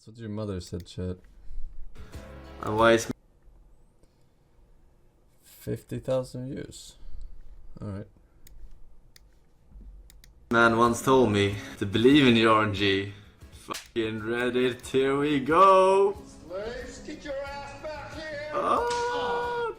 That's what your mother said, chat. A wise 50,000 views. Alright. man once told me to believe in your RNG. Fucking Reddit, here we go! Slaves, get your ass back here! Oh!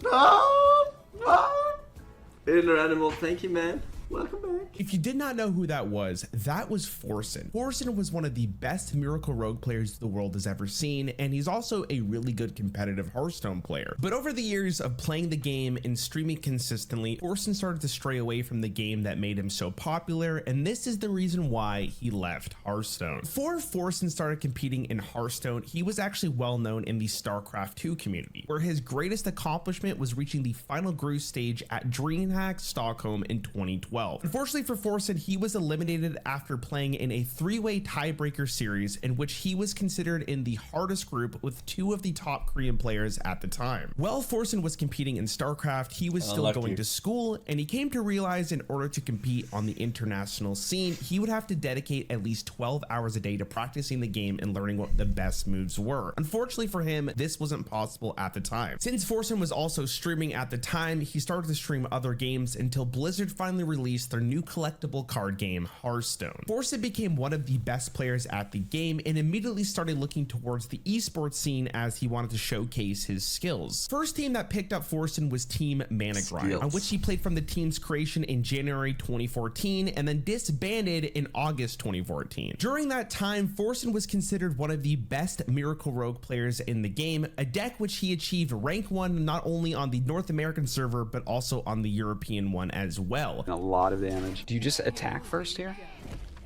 No! No! Inner animal, thank you, man. Welcome back. If you did not know who that was Forsen. Forsen was one of the best Miracle Rogue players the world has ever seen, and he's also a really good competitive Hearthstone player. But over the years of playing the game and streaming consistently, Forsen started to stray away from the game that made him so popular, and this is the reason why he left Hearthstone. Before Forsen started competing in Hearthstone, he was actually well known in the StarCraft 2 community, where his greatest accomplishment was reaching the final group stage at DreamHack Stockholm in 2012. Unfortunately for Forsen, he was eliminated after playing in a three-way tiebreaker series in which he was considered in the hardest group with two of the top Korean players at the time. While Forsen was competing in StarCraft, he was still going to school, and he came to realize in order to compete on the international scene, he would have to dedicate at least 12 hours a day to practicing the game and learning what the best moves were. Unfortunately for him, this wasn't possible at the time. Since Forsen was also streaming at the time, he started to stream other games until Blizzard finally released their new collectible card game, Hearthstone. Forsen became one of the best players at the game and immediately started looking towards the esports scene as he wanted to showcase his skills. First team that picked up Forsen was Team Mana Grind, on which he played from the team's creation in January 2014 and then disbanded in August 2014. During that time, Forsen was considered one of the best Miracle Rogue players in the game, a deck which he achieved rank 1 not only on the North American server but also on the European one as well. A lot of damage. Do you just attack first here?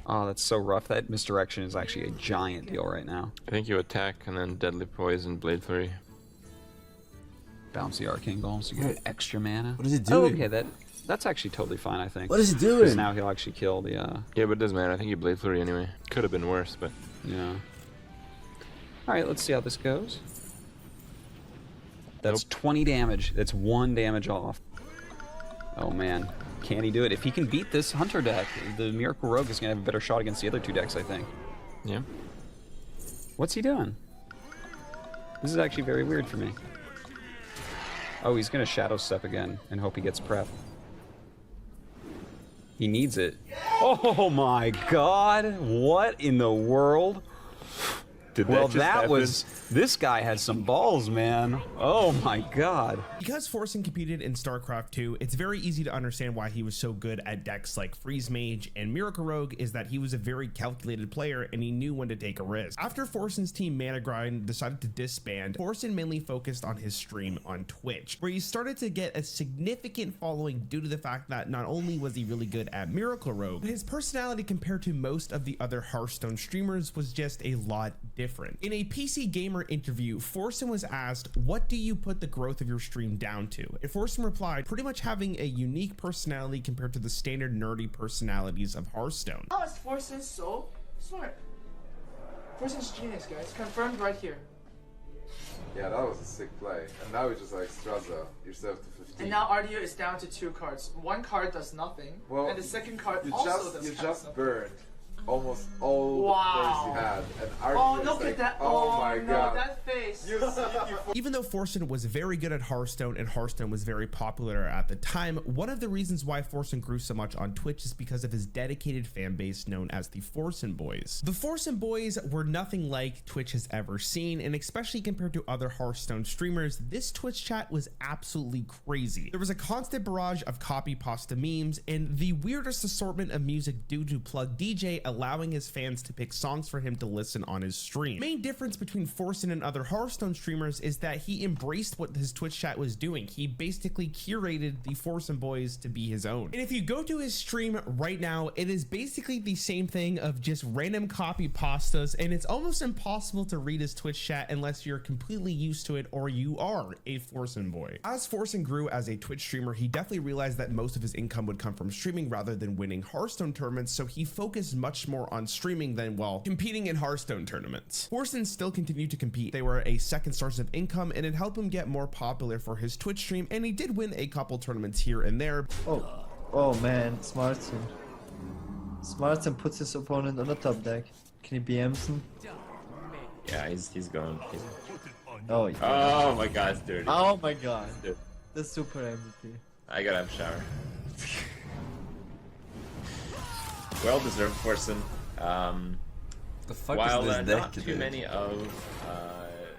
Oh, that's so rough. That misdirection is actually a giant deal right now. I think you attack and then Deadly Poison, Blade Flurry. Bounce the Arcane Golem so you get extra mana. What is he doing? Oh, okay, that's actually totally fine, I think. What is he doing? Because now he'll actually kill the, Yeah, but it doesn't matter. I think you Blade Flurry anyway. Could have been worse, but... yeah. Alright, let's see how this goes. That's 20 damage. That's 1 damage off. Oh, man. Can he do it? If he can beat this Hunter deck, the Miracle Rogue is going to have a better shot against the other two decks, I think. Yeah. What's he doing? This is actually very weird for me. Oh, he's going to Shadow Step again and hope he gets prep. He needs it. Oh my god! What in the world? Well, that was... This guy has some balls, man. Oh my god. Because Forsen competed in StarCraft 2, it's very easy to understand why he was so good at decks like Freeze Mage and Miracle Rogue is that he was a very calculated player and he knew when to take a risk. After Forsen's team Mana Grind decided to disband, Forsen mainly focused on his stream on Twitch, where he started to get a significant following due to the fact that not only was he really good at Miracle Rogue, but his personality compared to most of the other Hearthstone streamers was just a lot different. In a PC Gamer interview, Forsen was asked, what do you put the growth of your stream down to? And Forsen replied, pretty much having a unique personality compared to the standard nerdy personalities of Hearthstone. How is Forsen so smart? Forsen's genius, guys. Confirmed right here. Yeah, that was a sick play. And now we just like Straza yourself to 15. And now RDO is down to 2 cards. One card does nothing, well, and the second card you also does You nothing. just burned almost all the players you had. And Oh, look at that. Oh my god. That face. Even though Forsen was very good at Hearthstone and Hearthstone was very popular at the time, one of the reasons why Forsen grew so much on Twitch is because of his dedicated fan base known as the Forsen Boys. The Forsen Boys were nothing like Twitch has ever seen, and especially compared to other Hearthstone streamers, this Twitch chat was absolutely crazy. There was a constant barrage of copy pasta memes and the weirdest assortment of music due to Plug DJ allowing his fans to pick songs for him to listen on his stream. Main difference between Forsen and other Hearthstone streamers is that he embraced what his Twitch chat was doing. He basically curated the Forsen Boys to be his own. And if you go to his stream right now, it is basically the same thing of just random copy pastas, and it's almost impossible to read his Twitch chat unless you're completely used to it or you are a Forsen boy. As Forsen grew as a Twitch streamer, he definitely realized that most of his income would come from streaming rather than winning Hearthstone tournaments, so he focused much more on streaming than while competing in Hearthstone tournaments. Forsen still continued to compete. They were a second source of income and it helped him get more popular for his Twitch stream, and he did win a couple tournaments here and there. Oh man, Smartson. Smartson puts his opponent on the top deck. Can he BMs him? Yeah, he's gone. Oh, yeah. Oh my god, it's dirty. Oh my god. The super MVP. I gotta have a shower. Well deserved, Forsen. The fuck While is this deck, not too dude? many of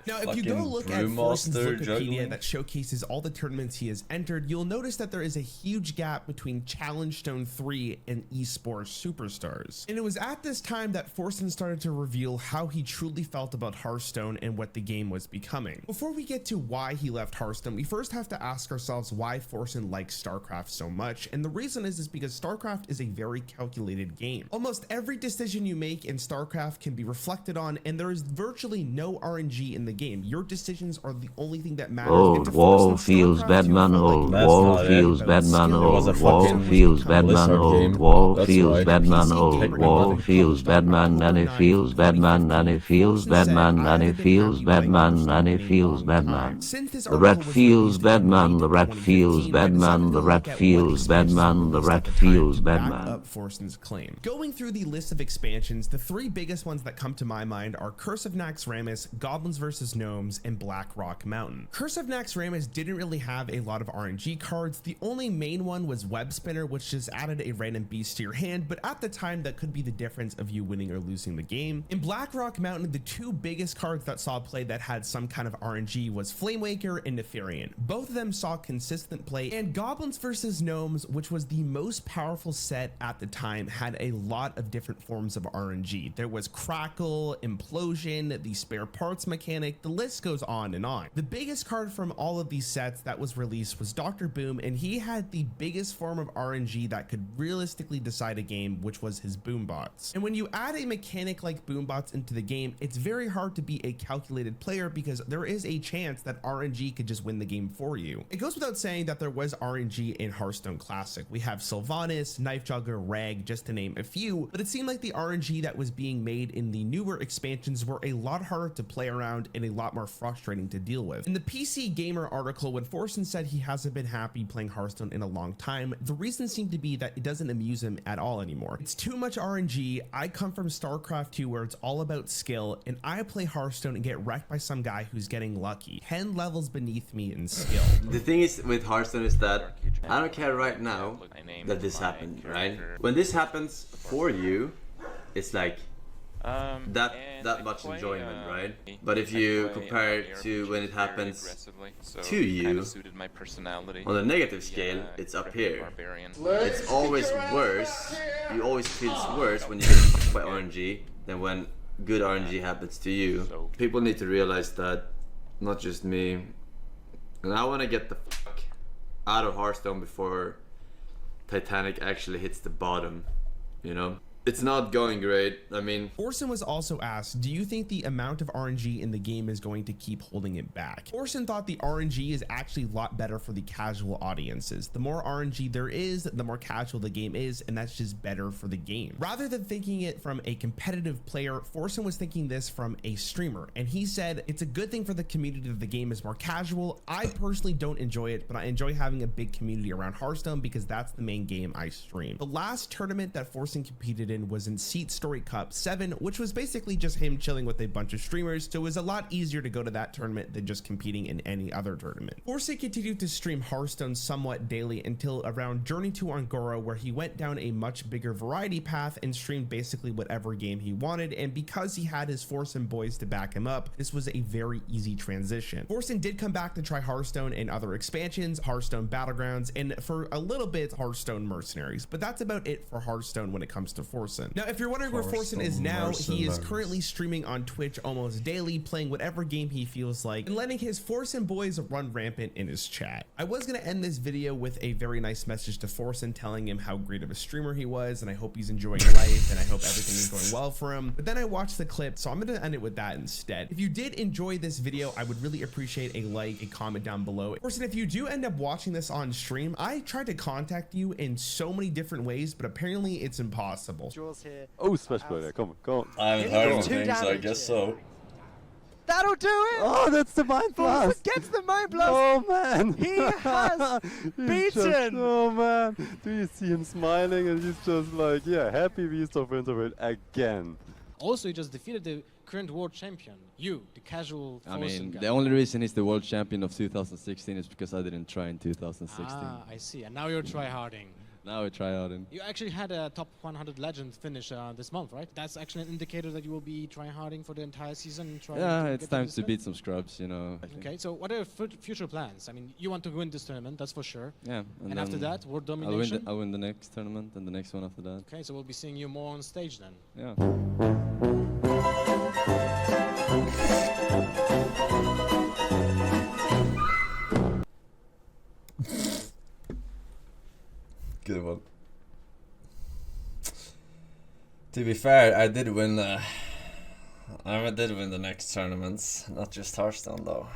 Now, if you go Fucking look at Forsen's Brewmaster Wikipedia juggling. that showcases all the tournaments he has entered, you'll notice that there is a huge gap between Challenge Stone 3 and Esports Superstars. And it was at this time that Forsen started to reveal how he truly felt about Hearthstone and what the game was becoming. Before we get to why he left Hearthstone, we first have to ask ourselves why Forsen likes StarCraft so much. And the reason is because StarCraft is a very calculated game. Almost every decision you make in StarCraft can be reflected on, and there is virtually no RNG in the game. Your decisions are the only thing that matters. Old wall feels bad man, old wall feels bad man, old wall feels bad man, old wall feels bad man, old wall feels bad man, and it feels bad man, and it feels bad man, and it feels bad man, and it feels bad man. The rat feels bad man, the rat feels bad man, the rat feels bad man, the rat feels bad man. Up Forsen's claim. Going through the list of expansions, the three biggest ones that come to my mind are Curse of Naxxramas, Goblins vs. Gnomes, and Black Rock Mountain. Curse of Naxxramas didn't really have a lot of RNG cards. The only main one was Web Spinner, which just added a random beast to your hand, but at the time that could be the difference of you winning or losing the game. In Black Rock Mountain, the two biggest cards that saw play that had some kind of RNG was Flamewaker and Nefarian. Both of them saw consistent play, and Goblins vs. Gnomes, which was the most powerful set at the time, had a lot of different forms of RNG. There was Crackle, Implosion, the spare parts mechanic, the list goes on and on. The biggest card from all of these sets that was released was Dr. Boom, and he had the biggest form of RNG that could realistically decide a game, which was his Boombots. And when you add a mechanic like Boombots into the game, it's very hard to be a calculated player because there is a chance that RNG could just win the game for you. It goes without saying that there was RNG in Hearthstone Classic. We have Sylvanas, Knife Juggler, Rag, just to name a few, but it seemed like the RNG that was being made in the newer expansions were a lot harder to play around and a lot more frustrating to deal with. In the PC Gamer article, when Forsen said he hasn't been happy playing Hearthstone in a long time, the reason seemed to be that it doesn't amuse him at all anymore. It's too much RNG. I come from StarCraft 2 where it's all about skill, and I play Hearthstone and get wrecked by some guy who's getting lucky 10 levels beneath me in skill. The thing is with Hearthstone is that I don't care right now that this happened, right? When this happens for you, it's like that much enjoyment, right? But if you compare it to when it happens to you, on the negative scale, it's up here. It's always worse. You always feel worse when you get fucked by RNG than when good RNG happens to you. People need to realize that, not just me. And I want to get the fuck out of Hearthstone before Titanic actually hits the bottom, you know? It's not going great. I mean, Forsen was also asked, do you think the amount of RNG in the game is going to keep holding it back? Forsen thought the RNG is actually a lot better for the casual audiences. The more RNG there is, the more casual the game is, and that's just better for the game. Rather than thinking it from a competitive player, Forsen was thinking this from a streamer, and he said, it's a good thing for the community that the game is more casual. I personally don't enjoy it, but I enjoy having a big community around Hearthstone because that's the main game I stream. The last tournament that Forsen competed in was in Seat Story Cup 7, which was basically just him chilling with a bunch of streamers, so it was a lot easier to go to that tournament than just competing in any other tournament. Forsen continued to stream Hearthstone somewhat daily until around Journey to Angora, where he went down a much bigger variety path and streamed basically whatever game he wanted, and because he had his Forsen boys to back him up, this was a very easy transition. Forsen did come back to try Hearthstone and other expansions, Hearthstone Battlegrounds, and for a little bit Hearthstone Mercenaries, but that's about it for Hearthstone when it comes to Forsen. Now, if you're wondering where Forsen is now, he is currently streaming on Twitch almost daily, playing whatever game he feels like, and letting his Forsen boys run rampant in his chat. I was going to end this video with a very nice message to Forsen, telling him how great of a streamer he was, and I hope he's enjoying life, and I hope everything is going well for him. But then I watched the clip, so I'm going to end it with that instead. If you did enjoy this video, I would really appreciate a like, a comment down below. Forsen, if you do end up watching this on stream, I tried to contact you in so many different ways, but apparently it's impossible. Oh, smash player, come on, come on. I haven't heard anything, so I guess so. That'll do it! Oh, that's the mind blast! Gets the mind blast! Oh man! He has beaten! Oh man! Do you see him smiling and he's just like, yeah, happy Beast of Winterfell again. Also, he just defeated current world champion. You, the casual I Forsen mean, guy. the only reason he's the world champion of 2016 is because I didn't try in 2016. Ah, I see. And now you're tryharding. Now I try out in. You actually had a top 100 legend finish this month, right? That's actually an indicator that you will be tryharding for the entire season. And try Yeah, to it's get time this to done? beat some scrubs, you know. Okay, so what are your future plans? I mean, you want to win this tournament, that's for sure. Yeah. And after then that, world domination? I'll win the next tournament and the next one after that. Okay, so we'll be seeing you more on stage then. Yeah. Good one. To be fair, I did win. I did win the next tournaments, not just Hearthstone though.